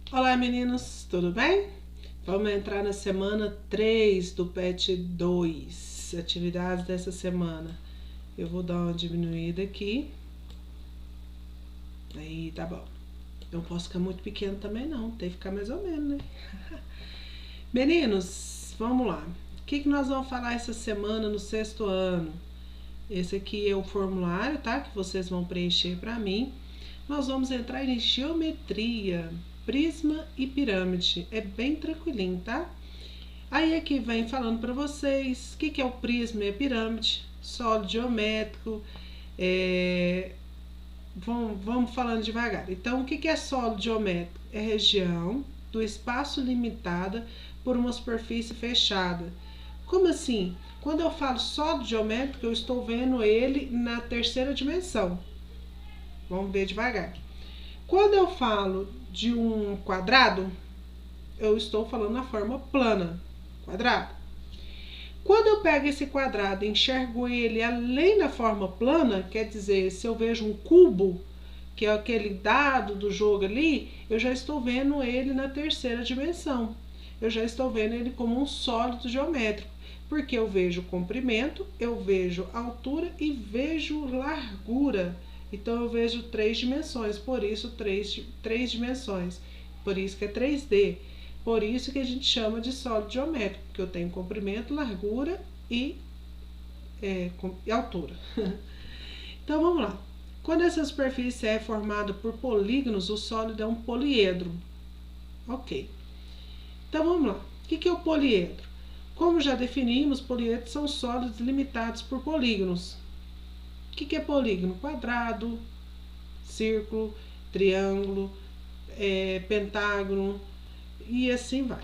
Olá meninos, tudo bem? Vamos entrar na semana 3 do PET 2, atividades dessa semana. Eu vou dar uma diminuída aqui. Aí tá bom. Não posso ficar muito pequeno também não, tem que ficar mais ou menos, né? Meninos, vamos lá. O que nós vamos falar essa semana no sexto ano? Esse aqui é o formulário, tá? Que vocês vão preencher para mim. Nós vamos entrar em geometria, prisma e pirâmide. É bem tranquilinho, tá? Aí aqui vem falando para vocês o que é o prisma e a pirâmide, sólido geométrico. Vamos falando devagar. Então, o que é sólido geométrico? É região do espaço limitada por uma superfície fechada. Como assim? Quando eu falo sólido geométrico, eu estou vendo ele na terceira dimensão. Vamos ver devagar. Quando eu falo de um quadrado, eu estou falando na forma plana, quadrado. Quando eu pego esse quadrado e enxergo ele além da forma plana, quer dizer, se eu vejo um cubo, que é aquele dado do jogo ali, eu já estou vendo ele na terceira dimensão. Eu já estou vendo ele como um sólido geométrico, porque eu vejo comprimento, eu vejo altura e vejo largura. Então eu vejo 3 dimensões, por isso 3 dimensões, por isso que é 3D. Por isso que a gente chama de sólido geométrico, porque eu tenho comprimento, largura e altura. Então vamos lá. Quando essa superfície é formada por polígonos, o sólido é um poliedro. Ok. Então vamos lá. O que é o poliedro? Como já definimos, poliedros são sólidos limitados por polígonos. O que é polígono? Quadrado, círculo, triângulo, pentágono e assim vai.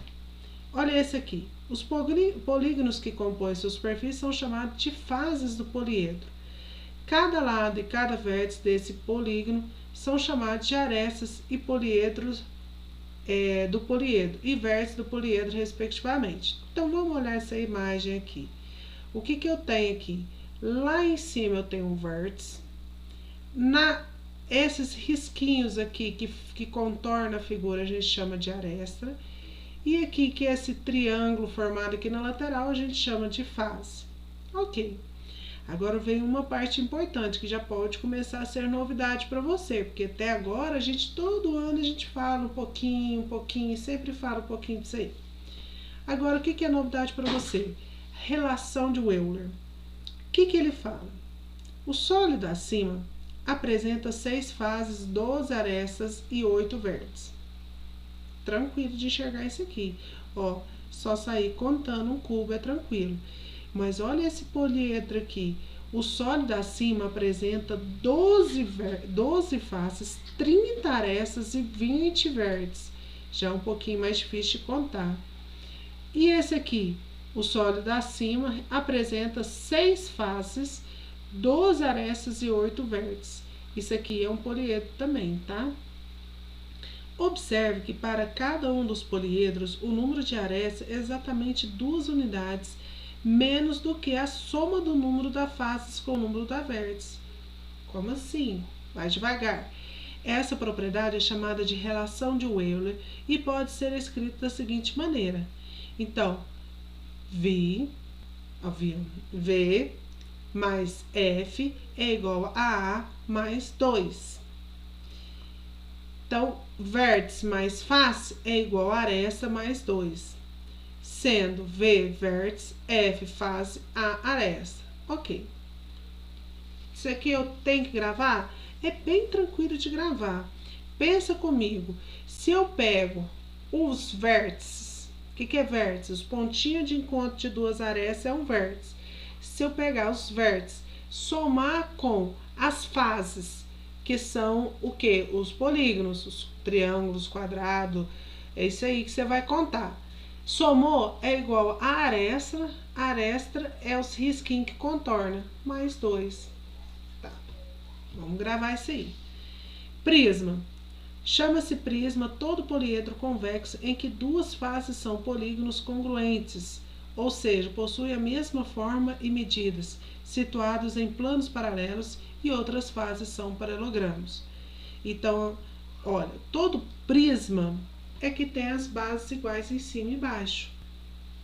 Olha esse aqui. Os polígonos que compõem sua superfície são chamados de faces do poliedro. Cada lado e cada vértice desse polígono são chamados de arestas e poliedros do poliedro e vértices do poliedro, respectivamente. Então vamos olhar essa imagem aqui. O que eu tenho aqui? Lá em cima eu tenho um vértice. Esses risquinhos aqui que contorna a figura a gente chama de aresta. E aqui, que é esse triângulo formado aqui na lateral, a gente chama de face. Ok. Agora vem uma parte importante que já pode começar a ser novidade para você, porque até agora todo ano a gente fala um pouquinho, sempre fala um pouquinho disso aí. Agora, o que é novidade para você? Relação de Euler. O que ele fala? O sólido acima apresenta 6 fases, 12 arestas e 8 vértices. Tranquilo de enxergar isso aqui. Ó, só sair contando um cubo é tranquilo. Mas olha esse poliedro aqui. O sólido acima apresenta 12 faces, 30 arestas e 20 vértices. Já é um pouquinho mais difícil de contar. E esse aqui, o sólido acima, apresenta 6 faces, 12 arestas e 8 vértices. Isso aqui é um poliedro também, tá? Observe que para cada um dos poliedros, o número de arestas é exatamente 2 unidades, menos do que a soma do número das faces com o número da vértice. Como assim? Vai devagar. Essa propriedade é chamada de relação de Euler e pode ser escrita da seguinte maneira. Então, V mais F é igual a A mais 2. Então, vértice mais face é igual a aresta mais 2. Sendo V vértice, F face, A aresta. Ok. Isso aqui eu tenho que gravar? É bem tranquilo de gravar. Pensa comigo. Se eu pego os vértices, o que é vértice? Os pontinhos de encontro de 2 arestas é um vértice. Se eu pegar os vértices, somar com as fases, que são o que? Os polígonos, os triângulos, quadrado, é isso aí que você vai contar. Somou é igual a aresta, aresta é os risquinhos que contorna, mais 2. Tá, vamos gravar isso aí. Prisma. Chama-se prisma todo poliedro convexo em que 2 faces são polígonos congruentes, ou seja, possuem a mesma forma e medidas, situados em planos paralelos, e outras faces são paralelogramos. Então, olha, todo prisma é que tem as bases iguais em cima e embaixo.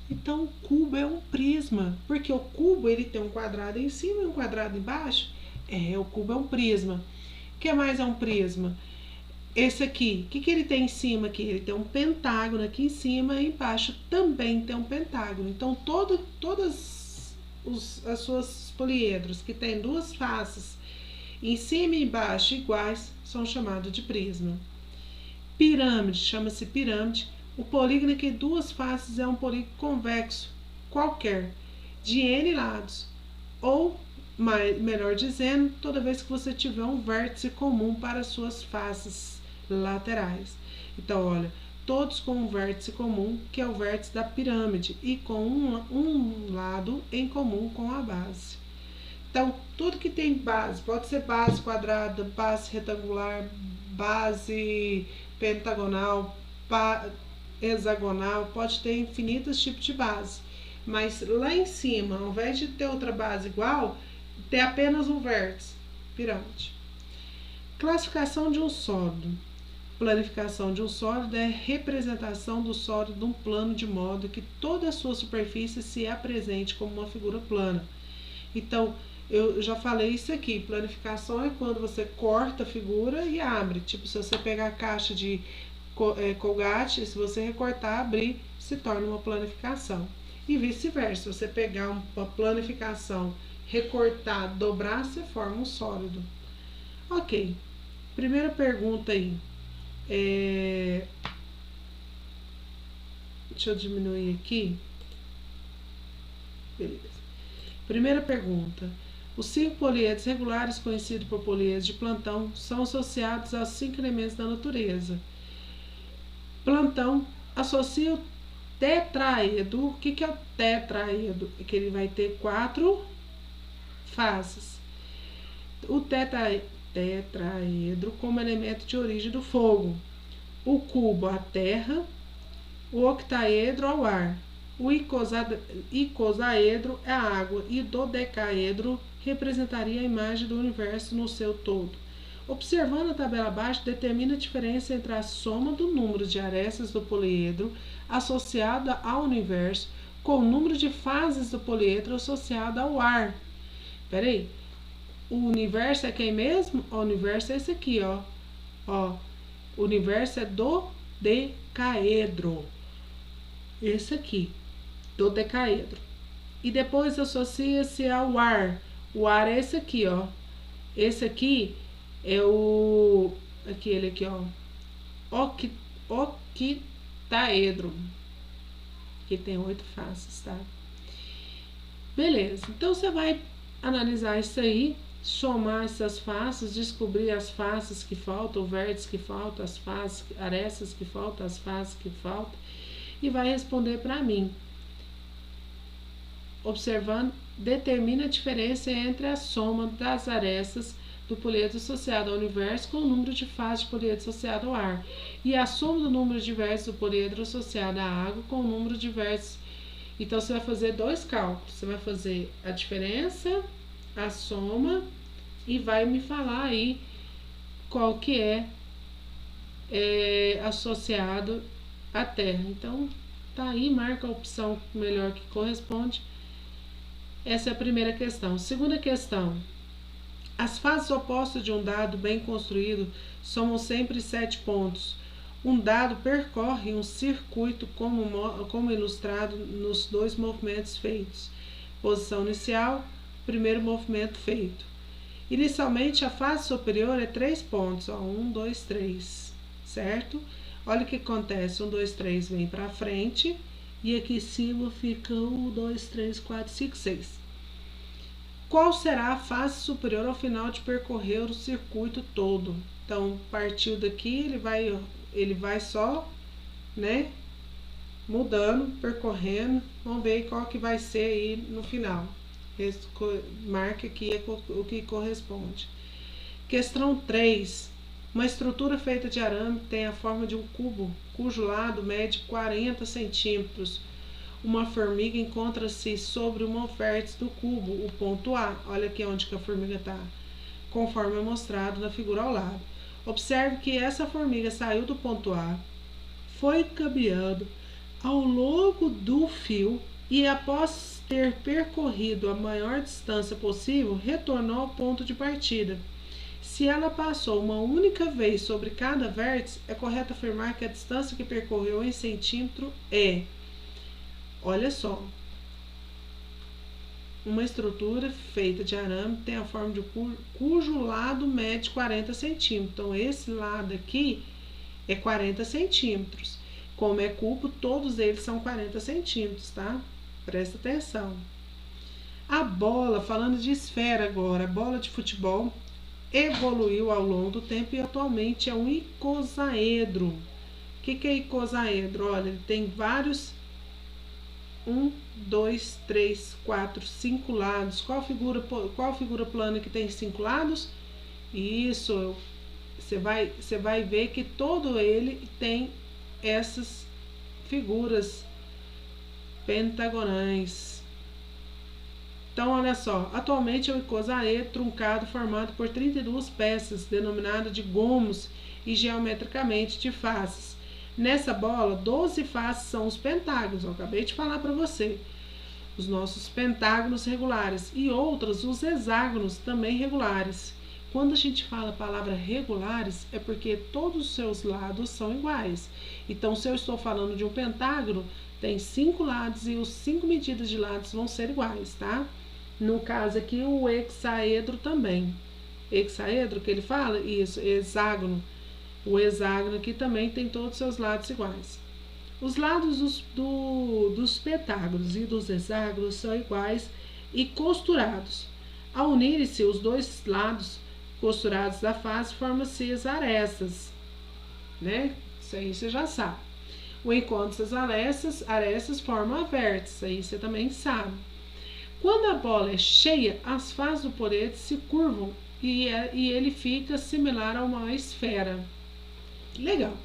Então, o cubo é um prisma, porque o cubo ele tem um quadrado em cima e um quadrado embaixo. O cubo é um prisma. O que mais é um prisma? Esse aqui, o que ele tem em cima aqui? Ele tem um pentágono aqui em cima e embaixo também tem um pentágono. Então, todas as suas poliedros que tem duas faces em cima e embaixo iguais são chamados de prisma. Pirâmide, chama-se pirâmide. O polígono que duas faces é um polígono convexo qualquer, de N lados. Ou, melhor dizendo, toda vez que você tiver um vértice comum para as suas faces laterais. Então, olha, todos com um vértice comum, que é o vértice da pirâmide, e com um lado em comum com a base. Então, tudo que tem base, pode ser base quadrada, base retangular, base pentagonal, hexagonal, pode ter infinitos tipos de base. Mas lá em cima, ao invés de ter outra base igual, ter apenas um vértice, pirâmide. Classificação de um sólido. Planificação de um sólido é representação do sólido num plano de modo que toda a sua superfície se apresente como uma figura plana. Então, eu já falei isso aqui, planificação é quando você corta a figura e abre. Tipo, se você pegar a caixa de Colgate, se você recortar, abrir, se torna uma planificação. E vice-versa, se você pegar uma planificação, recortar, dobrar, você forma um sólido. Ok, primeira pergunta aí. Deixa eu diminuir aqui. Beleza. Primeira pergunta. Os 5 poliedros regulares, conhecidos por poliedros de Platão, são associados aos 5 elementos da natureza. Platão associa o tetraedro. O que é o tetraedro? É que ele vai ter 4 faces. O tetraedro como elemento de origem do fogo. O cubo, a terra. O octaedro, ao ar. O icosaedro é a água e o dodecaedro representaria a imagem do universo no seu todo. Observando a tabela abaixo, determina a diferença entre a soma do número de arestas do poliedro associada ao universo com o número de fases do poliedro associado ao ar. Peraí, o universo é quem mesmo? O universo é esse aqui, ó. O universo é dodecaedro. Esse aqui, dodecaedro. E depois associa-se ao ar. O ar é esse aqui, ó. Esse aqui é o... ele aqui, ó. Octaedro. Que tem 8 faces, tá? Beleza. Então, você vai analisar isso aí, somar essas faces, descobrir as faces que faltam, o vértice que falta, as faces, arestas que faltam, as faces que faltam, e vai responder para mim. Observando, determina a diferença entre a soma das arestas do poliedro associado ao universo com o número de fases de poliedro associado ao ar, e a soma do número de vértices do poliedro associado à água com o número de vértices. Então, você vai fazer 2 cálculos. Você vai fazer a diferença, a soma, e vai me falar aí qual que é associado à Terra. Então, tá aí, marca a opção melhor que corresponde. Essa é a primeira questão. Segunda questão. As fases opostas de um dado bem construído somam sempre 7 pontos. Um dado percorre um circuito como ilustrado nos 2 movimentos feitos. Posição inicial, primeiro movimento feito. Inicialmente, a face superior é 3 pontos. 1, 2, 3. Certo? Olha o que acontece. 1, 2, 3 vem para frente. E aqui em cima fica 1, 2, 3, 4, 5, 6. Qual será a face superior ao final de percorrer o circuito todo? Então, partiu daqui, ele vai só, né, mudando, percorrendo. Vamos ver qual que vai ser aí no final. Marca aqui o que corresponde. Questão 3. Uma estrutura feita de arame tem a forma de um cubo, cujo lado mede 40 centímetros. Uma formiga encontra-se sobre uma vértice do cubo, o ponto A. Olha aqui onde que a formiga está, conforme é mostrado na figura ao lado. Observe que essa formiga saiu do ponto A, foi caminhando ao longo do fio e, após ter percorrido a maior distância possível, retornou ao ponto de partida. Se ela passou uma única vez sobre cada vértice, é correto afirmar que a distância que percorreu em centímetro é, olha só, uma estrutura feita de arame tem a forma de cujo lado mede 40 centímetros. Então, esse lado aqui é 40 centímetros. Como é cubo, todos eles são 40 centímetros, tá? Presta atenção. A bola, falando de esfera agora, a bola de futebol evoluiu ao longo do tempo e atualmente é um icosaedro. O que é icosaedro? Olha, ele tem vários 1, 2, 3, 4, 5 lados. Qual figura plana que tem 5 lados? Isso, você vai ver que todo ele tem essas figuras pentagonais. Então, olha só, atualmente é um icosaedro truncado formado por 32 peças, denominado de gomos e geometricamente de faces. Nessa bola, 12 faces são os pentágonos, eu acabei de falar para você, os nossos pentágonos regulares, e outras, os hexágonos também regulares. Quando a gente fala a palavra regulares, é porque todos os seus lados são iguais. Então, se eu estou falando de um pentágono, tem 5 lados e os 5 medidas de lados vão ser iguais, tá? No caso aqui, o hexaedro também. Hexaedro que ele fala? Isso, hexágono. O hexágono aqui também tem todos os seus lados iguais. Os lados dos pentágonos e dos hexágonos são iguais e costurados. Ao unirem-se os dois lados costurados da face, formam-se as arestas, né? Isso aí você já sabe. O encontro das arestas formam a vértice, aí você também sabe. Quando a bola é cheia, as faces do poliedro se curvam e ele fica similar a uma esfera. Legal.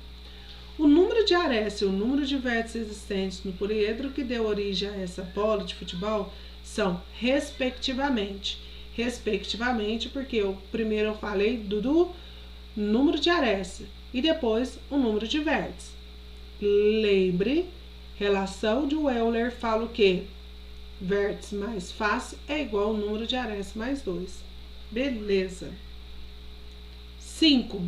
O número de arestas e o número de vértices existentes no poliedro que deu origem a essa bola de futebol são respectivamente, porque primeiro eu falei do número de arestas e depois o número de vértices. Lembre, relação de Euler fala o quê? Vértice mais face é igual ao número de arestas mais 2. Beleza. 5.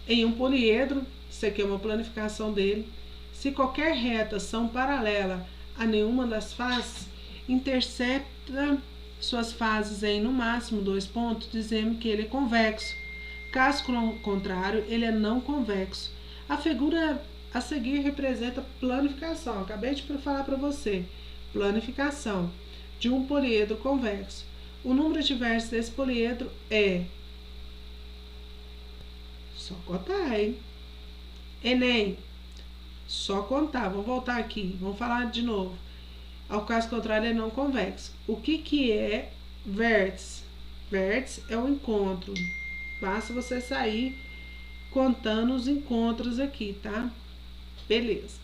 Em um poliedro, isso aqui é uma planificação dele, se qualquer reta são paralela a nenhuma das faces, intercepta suas fases em no máximo 2 pontos, dizendo que ele é convexo. Caso contrário, ele é não convexo. A figura a seguir representa planificação. Acabei de falar para você. Planificação de um poliedro convexo. O número de vértices desse poliedro é... Só contar, hein? Enem. Só contar. Vamos voltar aqui. Vamos falar de novo. Ao caso contrário, é não convexo. O que é vértice? Vértice é o encontro. Basta você sair contando os encontros aqui, tá? Beleza.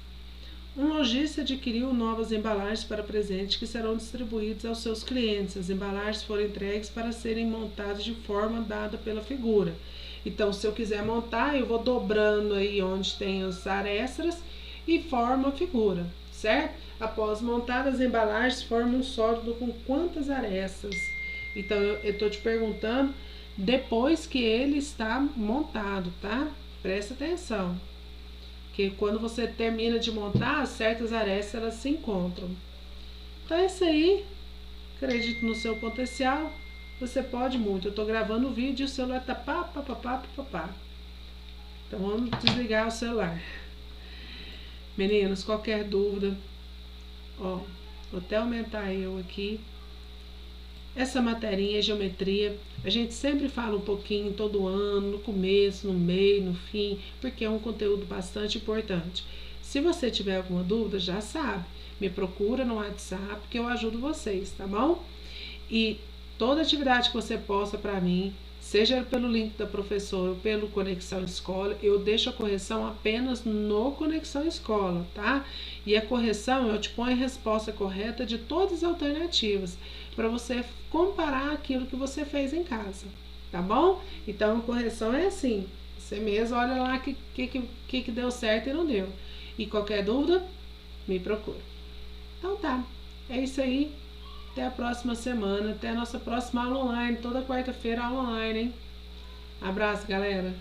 Um lojista adquiriu novas embalagens para presente que serão distribuídos aos seus clientes. As embalagens foram entregues para serem montadas de forma dada pela figura. Então, se eu quiser montar, eu vou dobrando aí onde tem as arestas e forma a figura, certo? Após montar, as embalagens formam um sólido com quantas arestas? Então, eu estou te perguntando depois que ele está montado, tá? Presta atenção. Que quando você termina de montar, certas arestas elas se encontram. Então é isso aí. Acredito no seu potencial. Você pode muito. Eu estou gravando o vídeo e o celular tá pá. Então vamos desligar o celular. Meninos, qualquer dúvida, ó, vou até aumentar eu aqui. Essa materinha, geometria, a gente sempre fala um pouquinho todo ano, no começo, no meio, no fim, porque é um conteúdo bastante importante. Se você tiver alguma dúvida, já sabe, me procura no WhatsApp que eu ajudo vocês, tá bom? E toda atividade que você posta para mim, seja pelo link da professora ou pelo Conexão Escola, eu deixo a correção apenas no Conexão Escola, tá? E a correção, eu te ponho a resposta correta de todas as alternativas, para você comparar aquilo que você fez em casa, tá bom? Então, a correção é assim, você mesmo olha lá o que deu certo e não deu. E qualquer dúvida, me procura. Então tá, é isso aí. Até a próxima semana, até a nossa próxima aula online. Toda quarta-feira aula online, hein? Abraço, galera!